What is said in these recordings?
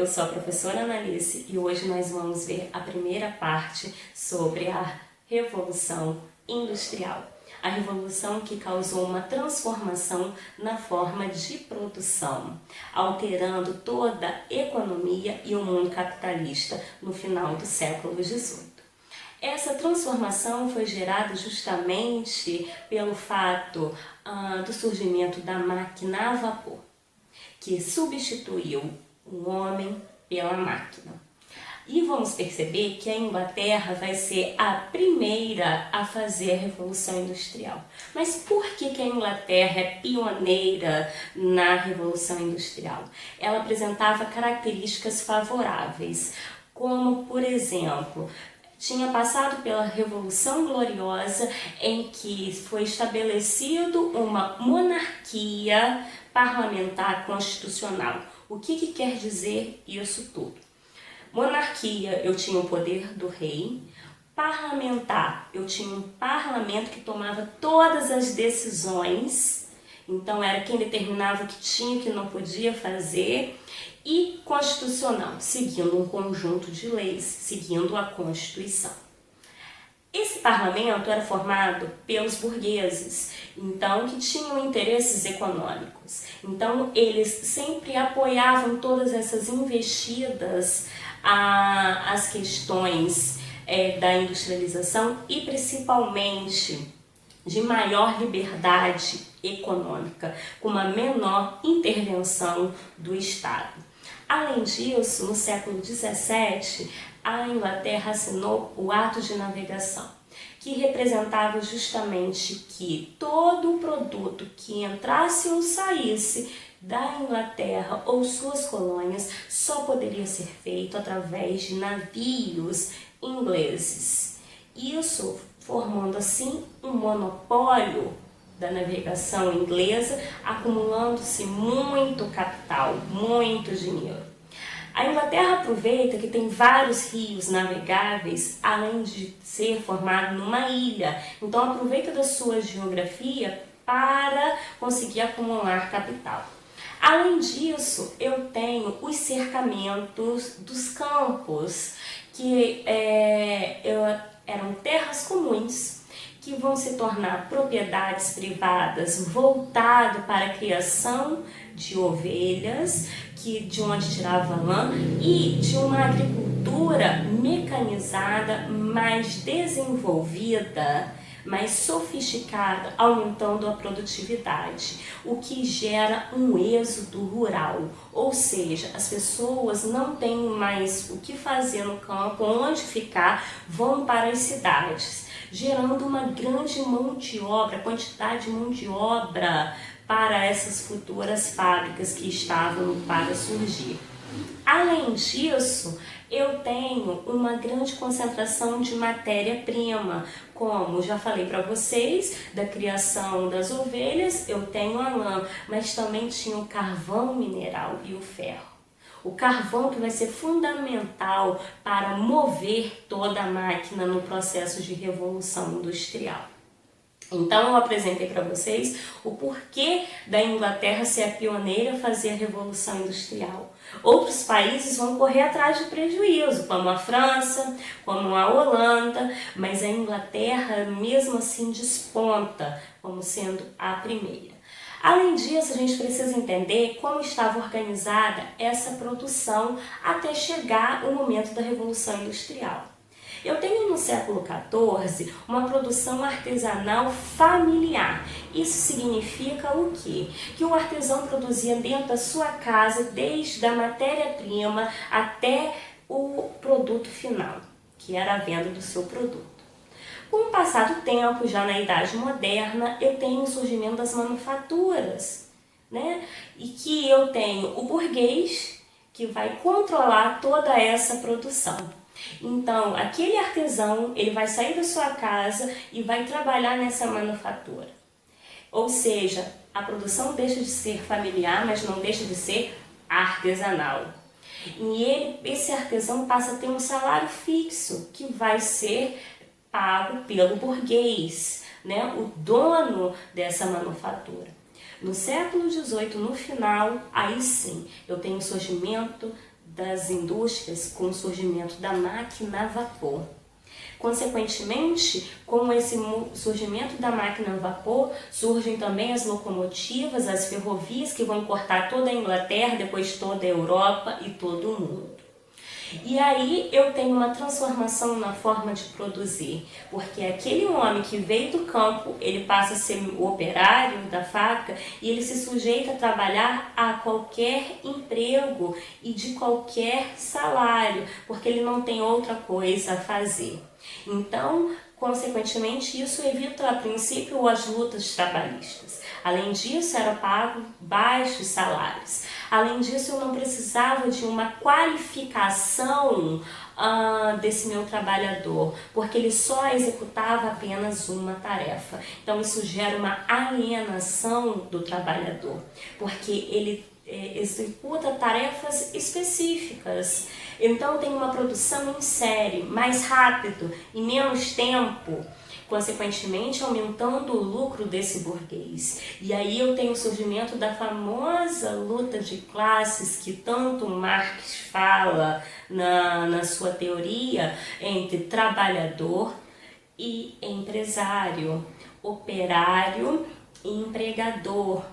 Eu sou a professora Analice e hoje nós vamos ver a primeira parte sobre a Revolução Industrial. A revolução que causou uma transformação na forma de produção, alterando toda a economia e o mundo capitalista no final do século XVIII. Essa transformação foi gerada justamente pelo fato do surgimento da máquina a vapor, que substituiu o homem pela máquina. E vamos perceber que a Inglaterra vai ser a primeira a fazer a Revolução Industrial. Mas por que a Inglaterra é pioneira na Revolução Industrial? Ela apresentava características favoráveis, como, por exemplo, tinha passado pela Revolução Gloriosa, em que foi estabelecido uma monarquia parlamentar constitucional. O que quer dizer isso tudo? Monarquia, eu tinha o poder do rei. Parlamentar, eu tinha um parlamento que tomava todas as decisões. Então era quem determinava o que tinha e o que não podia fazer. E constitucional, seguindo um conjunto de leis, seguindo a Constituição. Esse parlamento era formado pelos burgueses, então, que tinham interesses econômicos. Então, eles sempre apoiavam todas essas investidas às questões da industrialização e, principalmente, de maior liberdade econômica, com uma menor intervenção do Estado. Além disso, no século XVII, a Inglaterra assinou o Ato de Navegação, que representava justamente que todo o produto que entrasse ou saísse da Inglaterra ou suas colônias só poderia ser feito através de navios ingleses. Isso formando assim um monopólio da navegação inglesa, acumulando-se muito capital, muito dinheiro. A Inglaterra aproveita que tem vários rios navegáveis, além de ser formado numa ilha. Então aproveita da sua geografia para conseguir acumular capital. Além disso, eu tenho os cercamentos dos campos, que eram terras comuns, que vão se tornar propriedades privadas voltado para a criação de ovelhas, de onde tirava lã, e de uma agricultura mecanizada, mais desenvolvida, mais sofisticada, aumentando a produtividade, o que gera um êxodo rural, ou seja, as pessoas não têm mais o que fazer no campo, onde ficar, vão para as cidades, gerando uma grande mão de obra, quantidade de mão de obra para essas futuras fábricas que estavam para surgir. Além disso, eu tenho uma grande concentração de matéria-prima, como já falei para vocês, da criação das ovelhas, eu tenho a lã, mas também tinha o carvão mineral e o ferro. O carvão que vai ser fundamental para mover toda a máquina no processo de revolução industrial. Então eu apresentei para vocês o porquê da Inglaterra ser a pioneira a fazer a Revolução Industrial. Outros países vão correr atrás de prejuízo, como a França, como a Holanda, mas a Inglaterra mesmo assim desponta como sendo a primeira. Além disso, a gente precisa entender como estava organizada essa produção até chegar o momento da Revolução Industrial. Eu tenho no século XIV uma produção artesanal familiar. Isso significa o quê? Que o artesão produzia dentro da sua casa, desde a matéria-prima até o produto final, que era a venda do seu produto. Com o passar do tempo, já na Idade Moderna, eu tenho o surgimento das manufaturas, né? E que eu tenho o burguês, que vai controlar toda essa produção. Então, aquele artesão, ele vai sair da sua casa e vai trabalhar nessa manufatura. Ou seja, a produção deixa de ser familiar, mas não deixa de ser artesanal. E esse artesão passa a ter um salário fixo, que vai ser pago pelo burguês, né? O dono dessa manufatura. No século XVIII, no final, aí sim, eu tenho o surgimento das indústrias com o surgimento da máquina a vapor. Consequentemente, com esse surgimento da máquina a vapor, surgem também as locomotivas, as ferrovias que vão cortar toda a Inglaterra, depois toda a Europa e todo o mundo. E aí eu tenho uma transformação na forma de produzir, porque aquele homem que veio do campo, ele passa a ser o operário da fábrica e ele se sujeita a trabalhar a qualquer emprego e de qualquer salário, porque ele não tem outra coisa a fazer. Então, consequentemente, isso evita a princípio as lutas trabalhistas. Além disso, era pago baixos salários. Além disso, eu não precisava de uma qualificação desse meu trabalhador, porque ele só executava apenas uma tarefa. Então, isso gera uma alienação do trabalhador, porque ele executa tarefas específicas. Então, tem uma produção em série, mais rápido, em menos tempo, consequentemente aumentando o lucro desse burguês. E aí eu tenho o surgimento da famosa luta de classes que tanto Marx fala na sua teoria entre trabalhador e empresário, operário e empregador,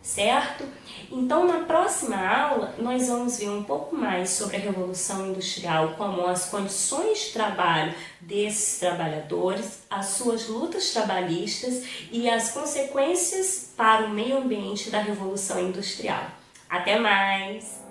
certo? Então, na próxima aula, nós vamos ver um pouco mais sobre a Revolução Industrial, como as condições de trabalho desses trabalhadores, as suas lutas trabalhistas e as consequências para o meio ambiente da Revolução Industrial. Até mais!